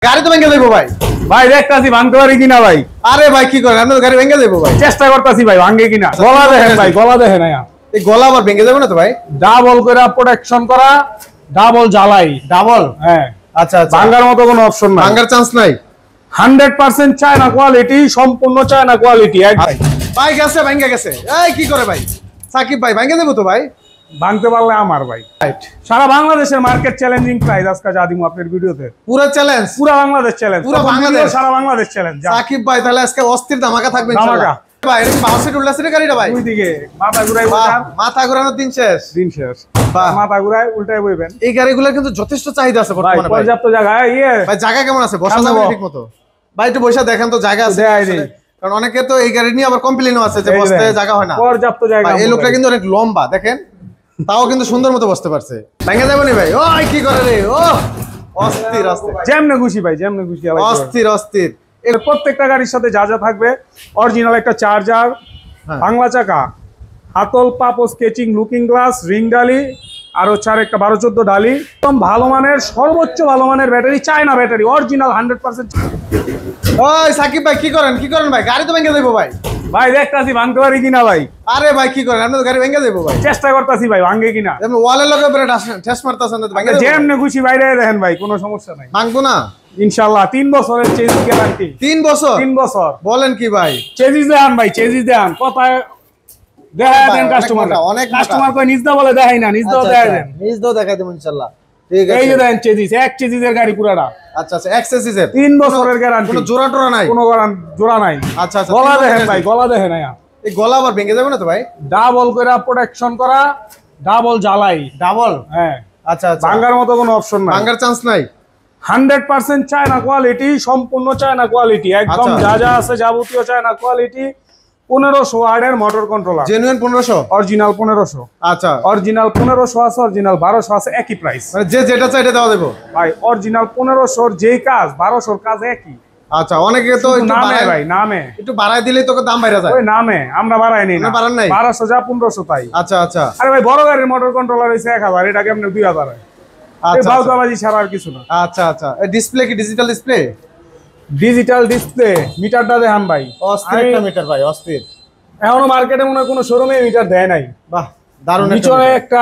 গাড়ি তো ভেঙে দেবো ভাই। ভাই দেখতাছি ভাঙতে পারি কিনা ভাই। আরে ভাই কি করেন, আপনার গাড়ি ভেঙে দেবো ভাই। চেষ্টা করতেছি ভাই ভাঙে কিনা। গলা দেখেন ভাই, গলা দেখেন। এই গলা আবার ভেঙে যাবে না তো ভাই? ডাবল করে প্রোটেকশন করা, ডাবল জ্বালাই। ডাবল? হ্যাঁ। আচ্ছা আচ্ছা, ভাঙার মতো কোনো অপশন নাই, ভাঙার চান্স নাই। 100% চায়না কোয়ালিটি, সম্পূর্ণ চায়না কোয়ালিটি। ভাই গেছে, ভেঙে গেছে। এই কি করে ভাই? সাকিব ভাই ভেঙে দেবো তো ভাই। ভাঙতে পারলে আমার ভাই। সারা বাংলাদেশের মার্কেট চ্যালেঞ্জিং প্রাইস আজকে যা দিমু আপনার ভিডিওতে। পুরো চ্যালেঞ্জ, পুরো বাংলাদেশ চ্যালেঞ্জ, পুরো বাংলাদেশ, সারা বাংলাদেশ চ্যালেঞ্জ। সাকিব ভাই তাহলে আজকে অস্থির ধামাকা থাকবে ইনশাআল্লাহ। ভাই এটা পাওয়ার সিট উল্টা সিটের গাড়িটা ভাই। ওইদিকে মাথা ঘুরাই বইবেন, মাথা ঘোরানোর দিন শেষ, দিন শেষ। মাথা ঘুরাই উল্টাই বইবেন। এই গাড়িগুলোর কিন্তু যথেষ্ট চাহিদা আছে বর্তমানে। পর্যাপ্ত জায়গা। ভাই জায়গা কেমন আছে? বসা যাবে ঠিকমতো? ভাই একটু বসে দেখেন তো জায়গা আছে? কারণ অনেকে তো এই গাড়ি নিয়ে আবার কমপ্লেইনও আছে যে বসতে জায়গা হয় না। পর্যাপ্ত জায়গা। এই লোকটা কিন্তু অনেক লম্বা, দেখেন তাও কিন্তু সুন্দর মতো বসতে পারছে। ভেঙে যাবে না ভাই? ওই কি করে রে? ও অস্থির অস্থির, যেমনে খুশি ভাই, যেমনে খুশি। অস্থির অস্থির। প্রত্যেকটা গাড়ির সাথে যা যা থাকবে, অরিজিনাল একটা চার্জার, বাংলা চাকা, হাতল পাপ স্কেচিং, লুকিং গ্লাস, রিং ডালি, আর হচ্ছে আর একটা 12-14 ডালি, একদম ভালো মানের, সর্বোচ্চ ভালো মানের ব্যাটারি, চায়না ব্যাটারি, অরিজিনাল 100%। ওই সাকিব ভাই কি করেন, কি করেন ভাই? গাড়ি তো ভেঙে দেবো ভাই। ভাই দেখতাছি ভাঙতে পারি কিনা ভাই। আরে ভাই কি করেন, আপনার গাড়ি ভেঙে দেবো ভাই। চেষ্টা করতেছি ভাই ভাঙে কিনা। ওয়ালের লগে ঠেস মারতেছেন না, ভেঙে দেবো। যেমনে খুশি বাইরে দেখেন ভাই, কোনো সমস্যা নাই, ভাঙবো না ইনশাআল্লাহ। 3 বছরের চেজিস গ্যারান্টি। 3 বছর? 3 বছর বলেন কি ভাই? চেজিস দেন ভাই, চেজিস দেন। কথায় দেখায় দেন কাস্টমার। অনেক কাস্টমার কই নিজ দা বলে দেখাই না, নিজ দাও দেখাই দেন। নিজ দাও দেখাই দেব ইনশাআল্লাহ। ঠিক আছে, এই যে দেন চেজিস, এক চেজিসের গাড়ি পুরাটা। আচ্ছা আচ্ছা, এক্সেসিজের 3 বছরের গ্যারান্টি, কোনো জোড়া টোরা নাই? কোনো জোড়া নাই। আচ্ছা আচ্ছা, গলা দেখেন ভাই, গলা দেখেন। এই গলা আবার ভেঙে যাবে না তো ভাই? ডাবল করে প্রোটেকশন করা, ডাবল জ্বালাই। ডাবল? হ্যাঁ। আচ্ছা আচ্ছা, ভাঙার মতো কোনো অপশন নাই, ভাঙার চান্স নাই। 100% চায়না কোয়ালিটি, সম্পূর্ণ চায়না কোয়ালিটি, একদম যা যা আছে যাবতীয় চায়না কোয়ালিটি। 1500 ওয়াটের মোটর কন্ট্রোলার, জেনুইন 1500, অরিজিনাল 1500। আচ্ছা, অরিজিনাল 1500 আছে, অরিজিনাল 1200 আছে, একই প্রাইস। মানে যে যেটা চাই এটা দেওয়া দেবো ভাই। অরিজিনাল 1500 যেই কাজ, 1200 কাজ একই। আচ্ছা, অনেকে তো একটু নামে ভাই, নামে একটু বাড়াই দিলেই তো দাম বাইরে যায়। ওই নামে আমরা বাড়াই নেই না, বাড়ান নাই? 1200 যা 1500 তাই। আচ্ছা আচ্ছা। আরে ভাই বড় গাড়ির মোটর কন্ট্রোলার হইছে 1000, এটা কেমনে 2000 হয়? আচ্ছা, বাউতাবাজি ছাড়া আর কিছু না। আচ্ছা আচ্ছা, এই ডিসপ্লে কি ডিজিটাল ডিসপ্লে? Digital display. মিটারটা দেখান ভাই, অস্থির একটা মিটার ভাই, অস্থির। এখনো মার্কেটে মনে হয় কোনো শোরুমে মিটার দেয় নাই। বাহ, দারুণ। নিচে একটা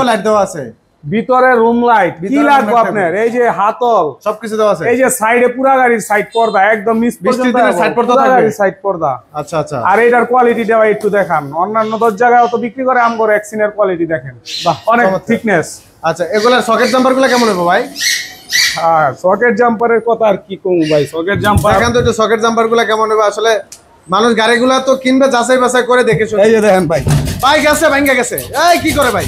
লাইট দেওয়া আছে, ভিতরে রুম লাইট। কি লাগবে আপনার? এই যে হাতল সবকিছু দেওয়া আছে। এই যে সাইডে পুরা গাড়ির সাইড পর্দা, একদম মিস পর্যন্ত সাইড পর্দা থাকবে, সাইড পর্দা। আচ্ছা আচ্ছা। আর এটার কোয়ালিটি দেওয়া একটু দেখান। অন্যান্য 10 জায়গায় তো বিক্রি করে, আমগো এক্সিনের কোয়ালিটি দেখেন, বাহ অনেক থিকনেস। আচ্ছা, এগুলার সকেট জাম্পারগুলো কেমন হবে ভাই? হ্যাঁ, সকেট জাম্পারের কথা আর কি কম ভাই। সকেট জাম্পার দেখেন তো একটু, সকেট জাম্পারগুলো কেমন হবে? আসলে মানুষ গাড়িগুলা তো কিনবে যাচাই বাছাই করে দেখে শুনে। এই যে দেখেন ভাই, ভাই গেছে, ভেঙে গেছে। এই কি করে ভাই?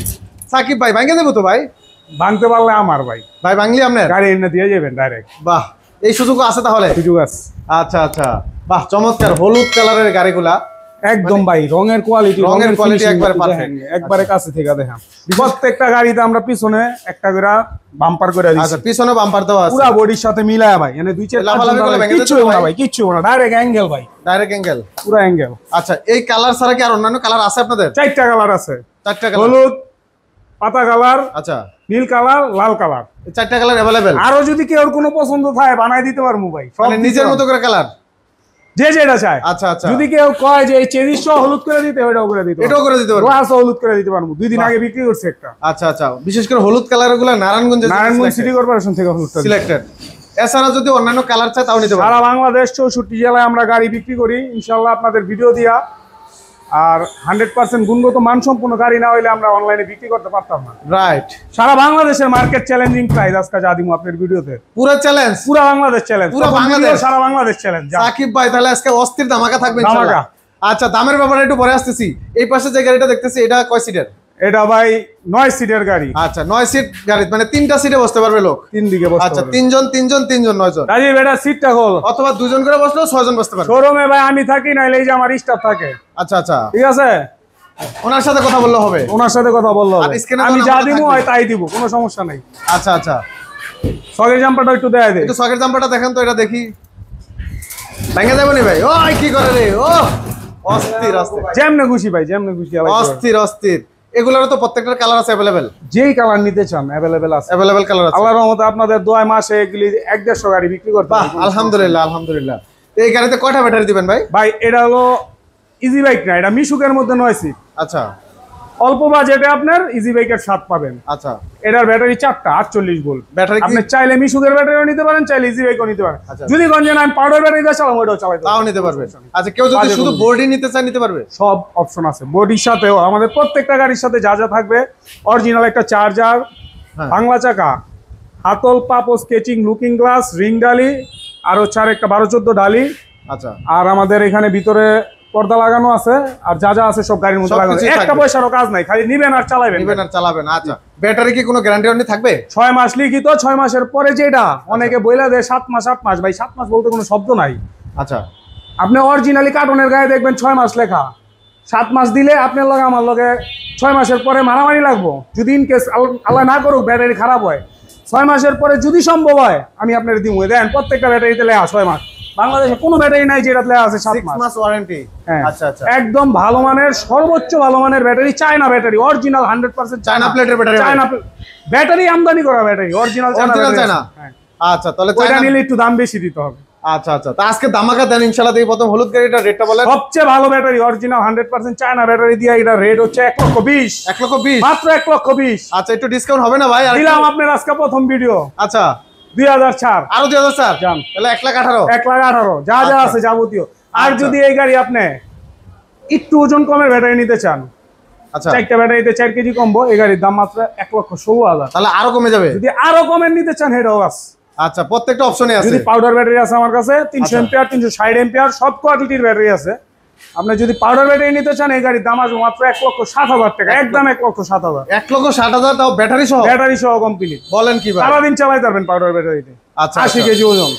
সাকিব ভাই ভেঙে দেবো তো ভাই। ভাঙতে পারলে আমার ভাই। ভাই ভাঙলি আপনার গাড়ি এনে দিয়ে যাবেন ডাইরেক্ট। বাহ, এই সুযোগও আছে তাহলে? সুযোগ আছে। আচ্ছা আচ্ছা, বাহ চমৎকার। হলুদ কালারের গাড়িগুলা একদম ভাই, রঙের কোয়ালিটি, রঙের কোয়ালিটি একবারে পারফেক্ট, একবারে কাছে থেকে দেখেন। প্রত্যেকটা গাড়িতে আমরা পিছনে একটা করে বাম্পার করে দিয়েছি। আচ্ছা, পিছনে বাম্পার দেওয়া আছে, পুরো বডির সাথে মিলায়া ভাই। এনে দুই চার কিচ্ছু না ভাই, কিচ্ছু না, ডাইরেক্ট অ্যাঙ্গেল ভাই, ডাইরেক্ট অ্যাঙ্গেল, পুরো অ্যাঙ্গেল। আচ্ছা, এই কালার ছাড়া কি আর অন্যান্য কালার আছে আপনাদের? 4টা কালার আছে। 4টা কালার? হলুদ, পাতা কালার, আচ্ছা, নীল কালার, লাল কালার। এই 4টা কালার अवेलेबल। আরো যদি কেউ কোনো পছন্দ থাকে বানাই দিতে পারবো ভাই, মানে নিজের মতো করে কালার যে যেটা চায়। আচ্ছা আচ্ছা, যদি কেউ কয় যে এই চেরিশ হলুদ করে দিতে, ওটাও করে দিতে, এটাও করে দিতে পারবো, রোয়াসও হলুদ করে দিতে পারবো। 2 দিন আগে বিক্রি করছে একটা। আচ্ছা আচ্ছা, বিশেষ করে হলুদ কালারগুলো নারায়ণগঞ্জ সিটি কর্পোরেশন থেকে হলুদটা সিলেক্টেড। এছাড়া যদি অন্যান্য কালার চায় তাও নিতে পারবো। সারা বাংলাদেশ 64 জেলায় আমরা গাড়ি বিক্রি করি ইনশাআল্লাহ, আপনাদের ভিডিও দিয়া। আর 100% গুণগত মানসম্পন্ন গাড়ি না হইলে আমরা অনলাইনে বিক্রি করতে পারতাম না। রাইট। সারা বাংলাদেশের মার্কেট চ্যালেঞ্জিং প্রাইস আজকে যা দিমু আপনার ভিডিওতে। পুরো চ্যালেঞ্জ, পুরো বাংলাদেশ চ্যালেঞ্জ, পুরো বাংলাদেশ, সারা বাংলাদেশ চ্যালেঞ্জ। সাকিব ভাই তাহলে আজকে অস্থির ধামাকা থাকবে ইনশাআল্লাহ। আচ্ছা, দামের ব্যাপারে একটু পরে আসতেছি। এই পাশে যে গাড়িটা দেখতেছি এটা কয় সিটের? এটা ভাই 9 সিটের গাড়ি। আচ্ছা, 9 সিট গাড়ি, মানে 3টা সিটে বসতে পারবে লোক, 3 দিকে বসতে পারবে। আচ্ছা, 3 জন 9 জন। রাজীব, এটা সিটটা খোল। অথবা 2 জন করে বসলেও 6 জন বসতে পারবে। শোরুমে ভাই আমি থাকি, নাইলে এই যে আমার স্টাফ থাকে। আচ্ছা আচ্ছা, ঠিক আছে, ওনার সাথে কথা বললে হবে, ওনার সাথে কথা বললো হবে। আমি যা দিব হয় তাই দিব, কোনো সমস্যা নাই। আচ্ছা আচ্ছা, সকেট জাম্পারটা একটু দেখাই দে। একটু সকেট জাম্পারটা দেখেন তো, এটা দেখি। ভেঙে যাবে না ভাই? ওই কি করে রে? ও অস্থির অস্থির, যেমনে খুশি ভাই, যেমনে খুশি। অস্থির অস্থির। এগুলোরও তো প্রত্যেকটার কালার আছে अवेलेबल, যেই কালার নিতে চান अवेलेबल আছে, अवेलेबल কালার আছে। আল্লাহর রহমতে আপনাদের 2 মাসে এগুলি 1-150 গাড়ি বিক্রি করতে বাহ, পারবেন। আলহামদুলিল্লাহ আলহামদুলিল্লাহ। তো এই গাড়িতে কয়টা ব্যাটারি দিবেন ভাই? ভাই এটা হলো ইজি বাইক না, এটা মিশুকের মধ্যে 9 সিট। আচ্ছা অল্প বাজেটে আপনার ইজি বাইকের স্বাদ পাবেন। আচ্ছা, এটার ব্যাটারি 4টা 48 ভোল্ট। ব্যাটারি আপনি চাইলে মিশুকের ব্যাটারিও নিতে পারেন, চাইলে ইজি বাইকও নিতে পারেন। আচ্ছা। যদি গঞ্জে না পাউডার ব্যাটারি দিয়ে চালাবো ওটাও চালাতে তাও নিতে পারবে। আচ্ছা, কেউ যদি শুধু বডি নিতে চায় নিতে পারবে? সব অপশন আছে। বডির সাথেও আমাদের প্রত্যেকটা গাড়ির সাথে যা যা থাকবে, অরিজিনাল একটা চার্জার, বাংলা চাকা, হাতল পাপো স্কেচিং লুকিং গ্লাস, রিং ডালি, আর হচ্ছে আর একটা 12-14 ডালি। আচ্ছা, আর আমাদের এখানে ভিতরে পর্দা লাগানো আছে, আর যা যা আছে সব গাড়ির মধ্যে লাগানো। একটা পয়সারও কাজ নাই, খালি নিবেন আর চালাবেন। নিবেন আর চালাবেন। আচ্ছা, ব্যাটারি কি কোনো গ্যারান্টি ওয়ারেন্টি থাকবে? 6 মাস লিখিত, 6 মাসের পরে যেটা অনেকে বইলা দেয় 7 মাস 8 মাস, ভাই 7 মাস বলতে কোনো শব্দ নাই। আচ্ছা, আপনি অরিজিনালি কার্টনের গায়ে দেখবেন 6 মাস লেখা। 7 মাস দিলে আপনার লগে আমার লগে 6 মাসের পরে মারামারি লাগবো। যদি ইন কেস আল্লাহ না করুক ব্যাটারি খারাপ হয়, 6 মাসের পরে যদি সম্ভব হয় আমি আপনার দিব। দেন প্রত্যেকটা ব্যাটারিতে লেখা 6 মাস। বাংলাদেশে কোনো ব্যাটারি নাই যেটা লেখা আছে 7 মাস ওয়ারেন্টি। হ্যাঁ, আচ্ছা আচ্ছা, একদম ভালো মানের, সর্বোচ্চ ভালো মানের battery, China battery, original 100% China প্লেটের ব্যাটারি। চায়না ব্যাটারি আমদানি করা ব্যাটারি, অরিজিনাল চায়না। আচ্ছা, তাহলে ওইটা নিলে একটু দাম বেশি দিতে হবে। আচ্ছা আচ্ছা, তা আজকে ধামাকা দেন ইনশাআল্লাহ। এই প্রথম হলুদ গাড়িটা রেটটা বলেন। সবচেয়ে ভালো ব্যাটারি অরিজিনাল 100% চায়না ব্যাটারি দিয়ে এটা রেট হচ্ছে 1,20,000। 1,20,000 মাত্র 1,20,000। আচ্ছা, একটু ডিসকাউন্ট হবে না ভাই? দিলাম আপনার আজকে প্রথম ভিডিও। আচ্ছা, 2000 ছাড়, আরো 2000 স্যার, জান। তাহলে 1,18,000। 1,18,000 যা যা আছে যাবতীয়। আর যদি এই গাড়ি আপনি একটু ওজন কমের ব্যাটারি নিতে চান, আচ্ছা, 4টা ব্যাটারিতে 4 কেজি কমবো, এই গাড়ির দাম মাত্র 1,16,000। তাহলে আরো কমে যাবে। যদি আরো কমের নিতে চান সেটাও আছে। আচ্ছা, প্রত্যেকটা অপশনে আছে। যদি পাউডার ব্যাটারি আছে আমার কাছে 300 এম্পিয়ার, 360 এম্পিয়ার, সব কোয়ালিটির ব্যাটারি আছে। আপনি যদি পাউডার ব্যাটারি নিতে চান এই গাড়ির দাম আসবে মাত্র 1,60,000 টাকা, একদম 1,60,000। 1,60,000 তাও ব্যাটারি সহ? ব্যাটারি সহ কমপ্লিট। বলেন কি ভাই? সারাদিন চালাতে পারবেন পাউডার ব্যাটারিতে। আচ্ছা, 80 কেজি ওজন।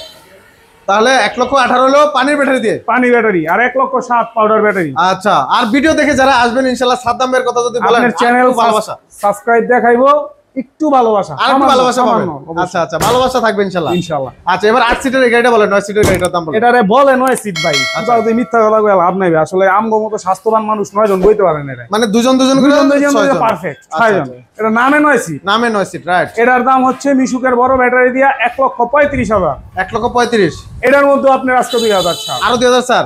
তাহলে 1,18,000 হলো পানির ব্যাটারি দিয়ে, পানি ব্যাটারি, আর 1,07,000 পাউডার ব্যাটারি। আচ্ছা, আর ভিডিও দেখে যারা আসবেন ইনশাআল্লাহ সাদ্দাম ভাইয়ের কথা যদি বলেন, আপনার চ্যানেল ভালোবাসা, সাবস্ক্রাইব দেখাইবো, একটু ভালোবাসা, আর একটু ভালোবাসা পাবেন। অবশ্যই। আচ্ছা আচ্ছা, ভালোবাসা থাকবে ইনশাআল্লাহ। ইনশাআল্লাহ। আচ্ছা, এবার 8 সিটের এই গাড়িটা বলেন, 9 সিটের গাড়িটার দাম বলেন। এটারে বলে 9 সিট ভাই। আচ্ছা, যদি মিথ্যা কথা কই লাভ নাই ভাই। আসলে আমগো মতো স্বাস্থ্যবান মানুষ 9 জন বইতে পারেন এটা। মানে দুজন করে পারফেক্ট 6 জন। এটা নামে 9 সিট, নামে 9 সিট, রাইট। এটার দাম হচ্ছে মিশুকের বড় ব্যাটারি দিয়া 1,35,000। 1,35,000। এটার মধ্যে আপনার আজকে 2000 ছাড়। আরো 2000 স্যার,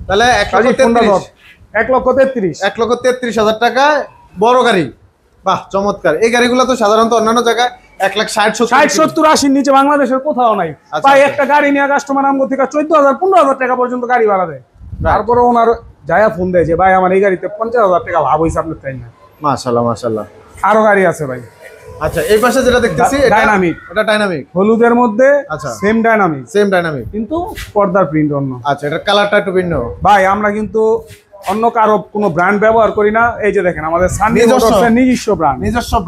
তাহলে 1,33,000। 1,33,000। 1,33,000 টাকায় বড় গাড়ি। বাহ, চমৎকার। এই গাড়িগুলো তো সাধারণত অন্যান্য জায়গায় 1,60,000 60-70-80 নিচে বাংলাদেশের কোথাও নাই। ভাই একটা গাড়ি নিয়ে কাস্টমার আমগো থেকে 14,000-15,000 টাকা পর্যন্ত গাড়ি ভাড়া দেয়। তারপরে ওনার যায়া ফোন দেয় যে ভাই আমার এই গাড়িতে 50,000 টাকা লাভ হইছে, আপনি তাই না? মাশাআল্লাহ মাশাআল্লাহ। আরো গাড়ি আছে ভাই। আচ্ছা, এই পাশে যেটা দেখতেছি এটা ডাইনামিক। এটা ডাইনামিক হলুদের মধ্যে আচ্ছা, সেম ডাইনামিক কিন্তু পর্দার প্রিন্ট অন্য। আচ্ছা, এটা কালারটা একটু ভিন্ন। ভাই আমরা কিন্তু অন্য কারো কোনো ব্র্যান্ড ব্যবহার করি না। এই যে দেখেন আমাদের সানভি মোটরসের নিজস্ব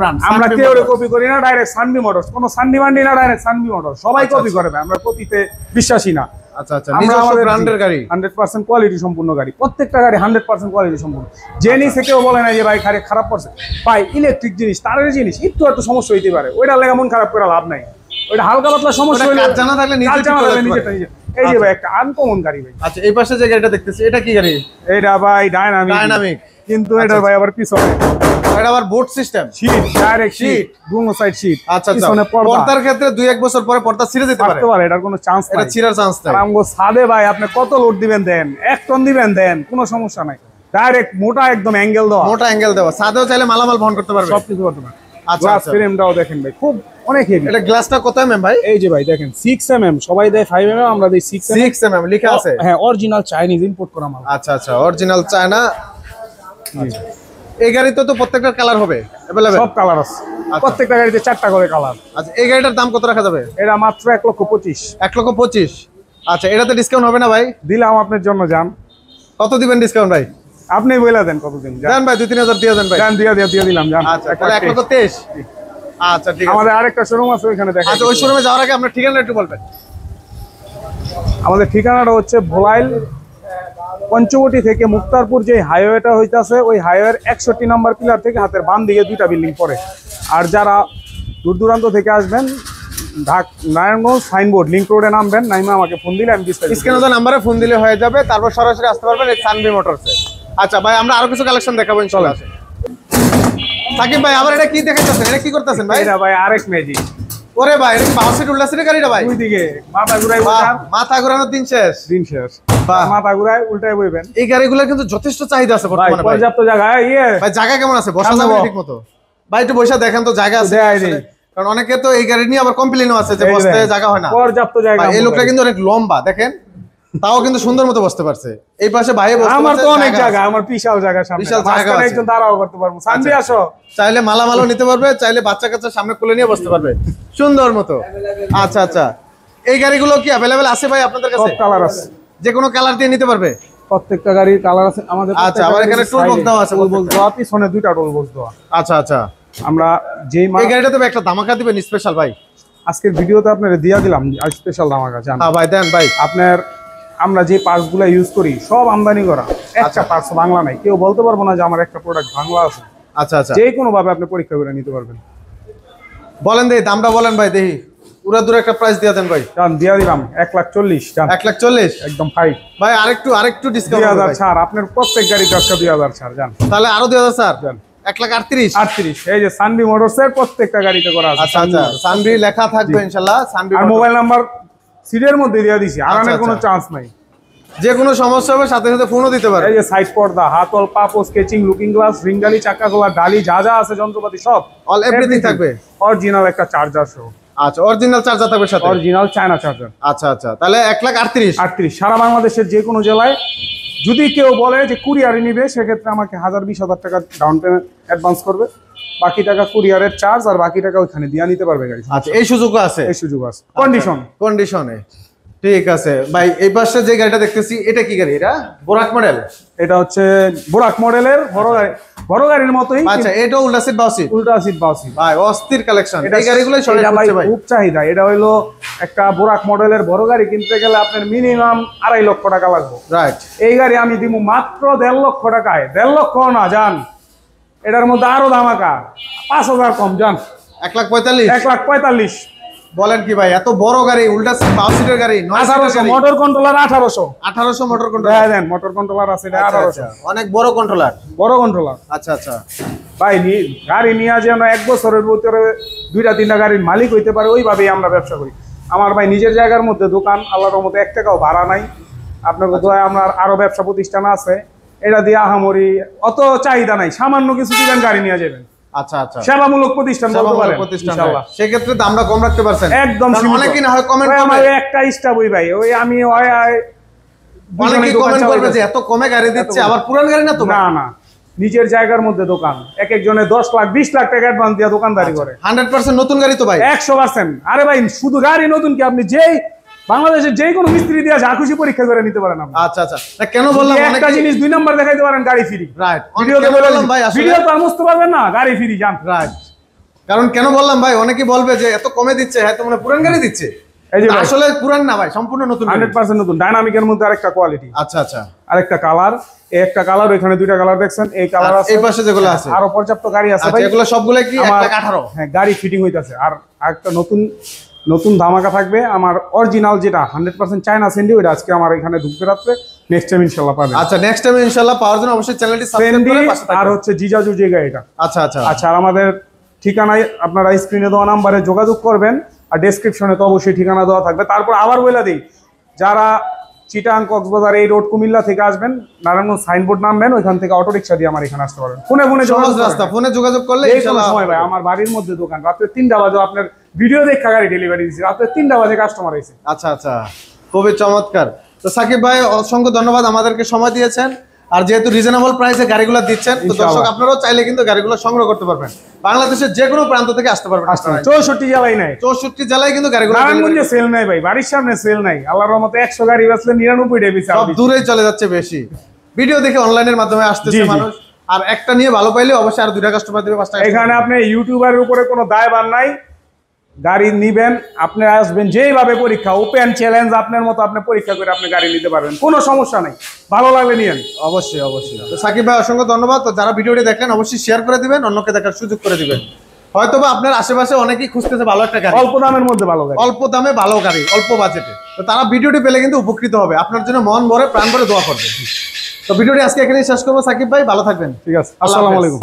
ব্র্যান্ড। আমরা কেউ কপি করি না, ডাইরেক্ট সানভি মোটরস, কোনো সানভি মান্ডি না, ডাইরেক্ট সানভি মোটরস। সবাই কপি করে, আমরা কপিতে বিশ্বাসী না। আচ্ছা আচ্ছা, নিজস্ব ব্র্যান্ডের গাড়ি, 100% কোয়ালিটি সম্পূর্ণ গাড়ি। প্রত্যেকটা গাড়ি 100% কোয়ালিটি সম্পূর্ণ। যে নিছে কেউ বলে না যে ভাই গাড়ি খারাপ করছে। ভাই ইলেকট্রিক জিনিস, তারের জিনিস, একটু সমস্যা হইতে পারে, ওইটা লেগে মন খারাপ করে লাভ নাই। ওইটা হালকা পাতলা সমস্যা হলে কাজ জানা থাকলে নিজে। এই যে ভাই একটা আনকমন গাড়ি ভাই। আচ্ছা, এই পাশে যে গাড়িটা দেখতেছি এটা কি গাড়ি? এটা ভাই ডাইনামিক, কিন্তু এটা ভাই আবার পিছনে এটা আবার board system, sheet, direct sheet, দুনো সাইড শীট। আচ্ছা আচ্ছা, পর্দার ক্ষেত্রে 2-1 বছর পরে পর্দা ছিঁড়ে যেতে পারে, এটার কোনো চান্স নাই, এটা ছিঁড়ার চান্স নাই। আমগো ছাদে ভাই আপনি কত লোড দিবেন দেন, 1 টন দিবেন দেন, কোনো সমস্যা নাই। ডাইরেক্ট মোটা একদম অ্যাঙ্গেল দেওয়া, ছাদেও চাইলে মালামাল বহন করতে পারবে, সবকিছু করতে পারবে। আচ্ছা, গ্লাস ফ্রেমটাও দেখেন ভাই, খুব অনেক হেভি। এটা গ্লাসটা কত এমএম ভাই? এই যে ভাই দেখেন 6 mm, সবাই দেয় 5 mm, আমরা দেই 6 mm লেখা আছে। হ্যাঁ, অরিজিনাল চাইনিজ ইম্পোর্ট করা মাল। আচ্ছা আচ্ছা, অরিজিনাল চায়না। আচ্ছা, এই গাড়িতে তো প্রত্যেকটা কালার হবে अवेलेबल? সব কালার আছে, প্রত্যেকটা গাড়িতে 4টা করে কালার। আচ্ছা, এই গাড়িটার দাম কত রাখা যাবে? এটা মাত্র 1,25,000। 1,25,000। আচ্ছা, এটাতে ডিসকাউন্ট হবে না ভাই? দিলাম আপনার জন্য, যান। কত দিবেন ডিসকাউন্ট ভাই? আপনি বলে দেন কত দিন, জান ভাই 2-3 দিয়ে দেন ভাই। জান দিয়ে দিলাম, জান। আচ্ছা, তাহলে 1,23,000। আচ্ছা, ঠিক আছে। আমাদের আরেকটা শোরুম আছে ওইখানে দেখেন। আচ্ছা, ওই শোরুমে যাওয়ার আগে আপনার ঠিকানা একটু বলবেন। আমাদের ঠিকানাটা হচ্ছে ভোলাইল পঞ্চবটি থেকে মুক্তারপুর যে হাইওয়েটা হইতাছে, ওই হাইওয়ের 61 নম্বর পিলার থেকে হাতের বাম দিকে 2টা বিল্ডিং পড়ে। আর যারা দূর দূরান্ত থেকে আসবেন, নারায়ণগঞ্জ সাইনবোর্ড লিংক রোডে নামবেন, নাইমা আমাকে ফোন দিলে আমি স্ক্রিনে নাম্বারে ফোন দিলে হয়ে যাবে, তারপর সরাসরি আসতে পারবেন এই সানভি মোটরসে। আচ্ছা ভাই, আমরা আরো কিছু কালেকশন দেখাবো ইনশাআল্লাহ। সাকিব ভাই আবার এটা কি দেখাইতেছেন, এটা কি করতেছেন ভাই? এটা ভাই আরেক ম্যাজিক। ওরে ভাই এটা কি পাওয়ার সিট উল্টা সিটের গাড়িটা ভাই? দুই দিকে মাথা ঘুরাই মাথা ঘোরানোর দিন শেষ। দিন শেষ। মাথা ঘুরাই উল্টাই বইবেন। এই গাড়িগুলো কিন্তু যথেষ্ট চাহিদা আছে বর্তমানে ভাই। পর্যাপ্ত জায়গা। ভাই জায়গা কেমন আছে? বসা যাবে ঠিক মতো? ভাই একটু বসে দেখেন তো জায়গা আছে? কারণ অনেকে তো এই গাড়ি নিয়ে আবার কমপ্লেইনও আছে যে বসতে জায়গা হয় না। পর্যাপ্ত জায়গা। এই লোকটা কিন্তু অনেক লম্বা দেখেন, তাও কিন্তু সুন্দর মতো বসতে পারছে। এই পাশে ভাই বসতে পারছে। আমার তো অনেক জায়গা, আমার বিশাল জায়গা সামনে। বিশাল জায়গা আছে। একজন দাঁড়াও করতে পারবো। সামনে আসো। চাইলে মালামালও নিতে পারবে, চাইলে বাচ্চা কাচ্চা সামনে কোলে নিয়ে বসতে পারবে সুন্দর মতো। আচ্ছা আচ্ছা, এই গাড়িগুলো কি अवेलेबल আছে ভাই আপনাদের কাছে? সব কালার আছে, যে কোনো কালার দিয়ে নিতে পারবে? প্রত্যেকটা গাড়ির কালার আছে আমাদের। আচ্ছা, আবার এখানে টুল বক্স দেওয়া আছে, টুল বক্স দেওয়া, পিছনে দুইটা টুল বক্স দেওয়া। আচ্ছা আচ্ছা, আমরা যেই এই গাড়িটাতে একটা ধামাকা দিবেন স্পেশাল ভাই। আজকের ভিডিওতে আপনারা দিয়া দিলাম স্পেশাল ধামাকা। জান হ্যাঁ ভাই দেন ভাই। আপনার আমরা যে পার্টসগুলো ইউজ করি সব আমদানি করা, একটা পার্টস বাংলা নাই। কেউ বলতে পারবো না যে আমার একটা প্রোডাক্ট বাংলা আছে। আচ্ছা আচ্ছা, যে কোনো ভাবে আপনি পরীক্ষা করে নিতে পারবেন। বলেন দেই দামটা বলেন ভাই, দেখি পুরো দূরে একটা প্রাইস দিয়ে দেন ভাই। জান দিয়া দিলাম 1,40,000। জান 1,40,000 একদম ফাইভ ভাই। আরেকটু ডিসকাউন্ট 2,000 ছাড়। আপনার প্রত্যেক গাড়িতে একটা 2,000 ছাড়। জান তাহলে আরো 2,000 স্যার। জান 1,38,000। এই যে সানবি মোটরস এর প্রত্যেকটা গাড়িতে করা আছে। আচ্ছা আচ্ছা, সানবি লেখা থাকবে ইনশাআল্লাহ। সানবি আর মোবাইল নাম্বার সিরিয়াল মধ্যে দিয়ে দিছি, আরামের কোনো চান্স নাই। যে কোনো সমস্যা হবে সাথে সাথে ফোনও দিতে পারে। এই যে সাইড পর্দা, হাতল, পাপো, স্কেচিং, লুকিং গ্লাস, রিং ডালি, চাকা খোলা ডালি, যা যা আছে যন্ত্রপাতি সব অল এভরিথিং থাকবে। অরিজিনাল একটা চার্জার সহ। আচ্ছা, অরিজিনাল চার্জার থাকবে সাথে? Original China charger. আচ্ছা আচ্ছা, তাহলে 1,38,000। সারা বাংলাদেশের যে কোনো জেলায়। যদি কেউ বলে যে কুরিয়ারে নিবে, সেক্ষেত্রে আমাকে 1,000-20,000 টাকা ডাউন পেমেন্ট অ্যাডভান্স করবে, বাকি টাকা কুরিয়ারের চার্জ, আর বাকি টাকা ওইখানে দিয়ে নিতে পারবে গাড়ি। আচ্ছা, এই সুযোগও আছে? এই সুযোগ আছে, কন্ডিশনে। ঠিক আছে ভাই। এই পাশে যে গাড়িটা দেখতেছি এটা কি গাড়ি? এটা বোরাক মডেল? এটা হচ্ছে বোরাক মডেলের বড় গাড়ির মতোই। আচ্ছা, এটা উল্টা সিট বাউ সিট? উল্টা সিট বাউ সিট ভাই, অস্থির কালেকশন। এই গাড়িগুলোই শর্ট হচ্ছে ভাই, খুব চাহিদা। এটা হইলো একটা বোরাক মডেলের বড় গাড়ি কিনতে গেলে আপনার মিনিমাম 2.5 লক্ষ টাকা লাগবে। রাইট। এই গাড়ি আমি দিব মাত্র 1.5 লক্ষ টাকায়। 1.5 লক্ষ না জান, এটার মধ্যে আরো ধামাকা 5,000 কম। জান 1,45,000। 1,45,000 বলেন কি ভাই? এত বড় গাড়ি, উল্টা সিট বাউ সিটের গাড়ি, 1800 motor controller. 1800 motor controller. Then motor controller আছে। 1800 অনেক বড় কন্ট্রোলার। আচ্ছা আচ্ছা ভাই, গাড়ি নিয়ে যেন 1 বছরের ভিতরে 2-3টা গাড়ির মালিক হইতে পারে, ওইভাবেই আমরা ব্যবসা করি। আমার ভাই নিজের জায়গার মধ্যে দোকান, আল্লাহর রহমতে 1 টাকাও ভাড়া নাই। আপনার দোয়া আমার আরো ব্যবসা প্রতিষ্ঠান আছে, এটা দিয়ে আহামরি অত চাহিদা নাই। সামান্য কিছু দিবেন, গাড়ি নিয়ে যাবেন। আচ্ছা আচ্ছা, সেবামূলক প্রতিষ্ঠান বলতে পারেন ইনশাআল্লাহ। সেক্ষেত্রে দামটা কম রাখতে পারছেন একদম। অনেকেই না হয় কমেন্ট করবে, আমার একটা স্টাফই ভাই, ওই আমি অনেকেই কমেন্ট করবে যে এত কমে গাড়ি দিচ্ছে, আবার পুরান গাড়ি না তো? না না, নিজের জায়গার মধ্যে দোকান। এক একজনে 10 লাখ 20 লাখ টাকা অ্যাডভান্স দিয়ে দোকানদারি করে। 100% নতুন গাড়ি তো ভাই? 100%। আরে ভাই, শুধু গাড়ি নতুন কি, আপনি যেই বাংলাদেশের যে কোনো মিস্ত্রি দিয়ে যা খুশি পরীক্ষা করে নিতে পারেন আপনি। আচ্ছা আচ্ছা, কেন বললাম একটা জিনিস 2 নাম্বার দেখাইতে পারেন, গাড়ি ফ্রি। রাইট। ভিডিওতে বললাম ভাই, আসলে ভিডিও তো আর বুঝতে পারবেন না, গাড়ি ফ্রি। জান রাইট। কারণ কেন বললাম ভাই, অনেকেই বলবে যে এত কমে দিচ্ছে, হ্যাঁ তো মানে পুরান গাড়ি দিচ্ছে। এই যে আসলে পুরান না ভাই, সম্পূর্ণ নতুন, 100% নতুন। ডাইনামিকের মধ্যে আরেকটা কোয়ালিটি। আচ্ছা আচ্ছা, আরেকটা কালার। এই একটা কালার, ওইখানে 2টা কালার দেখছেন। এই কালার আছে, এই পাশে যেগুলো আছে আরো পর্যাপ্ত গাড়ি আছে ভাই। এগুলো সবগুলো কি 1,18,000? হ্যাঁ, গাড়ি ফিটিং হইতাছে। আর একটা নতুন ধামাকা থাকবে। আমার অরিজিনাল যেটা 100% চায়না সেন্ডি, ওইটা আজকে আমার এখানে ঢুকতে রাখবে। নেক্সট টাইম ইনশাআল্লাহ পাবেন। আচ্ছা, নেক্সট টাইম ইনশাআল্লাহ পাওয়ার জন্য অবশ্যই চ্যানেলটি সাবস্ক্রাইব করে পাশে থাকবেন। আর হচ্ছে জিজাজু যে গাড়িটা। আচ্ছা আচ্ছা আচ্ছা, আর আমাদের ঠিকানায় আপনারা স্ক্রিনে দেওয়া নাম্বারে যোগাযোগ করবেন, আর ডেসক্রিপশনে তো অবশ্যই ঠিকানা দেওয়া থাকবে। তারপর আবার বলে দিই, যারা চিটাং, কক্সবাজার এই রোড কুমিল্লা থেকে আসবেন, নারায়ণগঞ্জ সাইনবোর্ড নামবেন, ওইখান থেকে অটো রিকশা দিয়ে আমার এখানে আসতে পারবেন। ফোনে যোগাযোগ করলে ইনশাআল্লাহ সময় ভাই। আমার বাড়ির মধ্যে দোকান, রাতে 3টা বাজে আপনার ভিডিও দেখা গাড়ি ডেলিভারি দিচ্ছি, রাতে 3টা বাজে কাস্টমার আইছে। আচ্ছা আচ্ছা, খুবই চমৎকার। তো সাকিব ভাই, অসংখ্য ধন্যবাদ আমাদেরকে সময় দিয়েছেন। আর যেহেতু রিজনেবল প্রাইসে গাড়িগুলো দিচ্ছেন, তো দর্শক আপনারাও চাইলে কিন্তু গাড়িগুলো সংগ্রহ করতে পারবেন। বাংলাদেশের যে কোনো প্রান্ত থেকে আসতে পারবেন। 64 জেলায় নাই, 64 জেলায় কিন্তু গাড়িগুলো। নারায়ণগঞ্জে সেল নাই ভাই, বাড়ির সামনে সেল নাই। আল্লাহর রহমতে 100 গাড়ি বেচলে 99টা বেচে সব দূরেই চলে যাচ্ছে বেশি। ভিডিও দেখে অনলাইনের মাধ্যমে আসতেছে মানুষ। আর একটা নিয়ে ভালো পাইলে অবশ্যই আর 2টা কাস্টমার দিবে, 5টা। এখানে আপনি ইউটিউবারের উপরে কোনো দায়ভার নাই। গাড়ি নিবেন, আপনি আসবেন, যেইভাবে পরীক্ষা, ওপেন চ্যালেঞ্জ, আপনার মতো আপনি পরীক্ষা করে আপনি গাড়ি নিতে পারবেন, কোনো সমস্যা নেই। ভালো লাগলে নিয়েন। অবশ্যই অবশ্যই। তো সাকিব ভাই, অসংখ্য ধন্যবাদ। তো যারা ভিডিওটি দেখলেন অবশ্যই শেয়ার করে দিবেন, অন্যকে দেখার সুযোগ করে দিবেন। হয়তোবা আপনার আশেপাশে অনেকেই খুঁজতেছে ভালো একটা গাড়ি, অল্প দামের মধ্যে ভালো গাড়ি, অল্প দামে ভালো গাড়ি, অল্প বাজেটে। তো তারা ভিডিওটি পেলে কিন্তু উপকৃত হবে, আপনার জন্য মন ভরে প্রাণ ভরে দোয়া করবে। তো ভিডিওটি আজকে এখানেই শেষ করবো। সাকিব ভাই, ভালো থাকবেন। ঠিক আছে, আসসালামু আলাইকুম।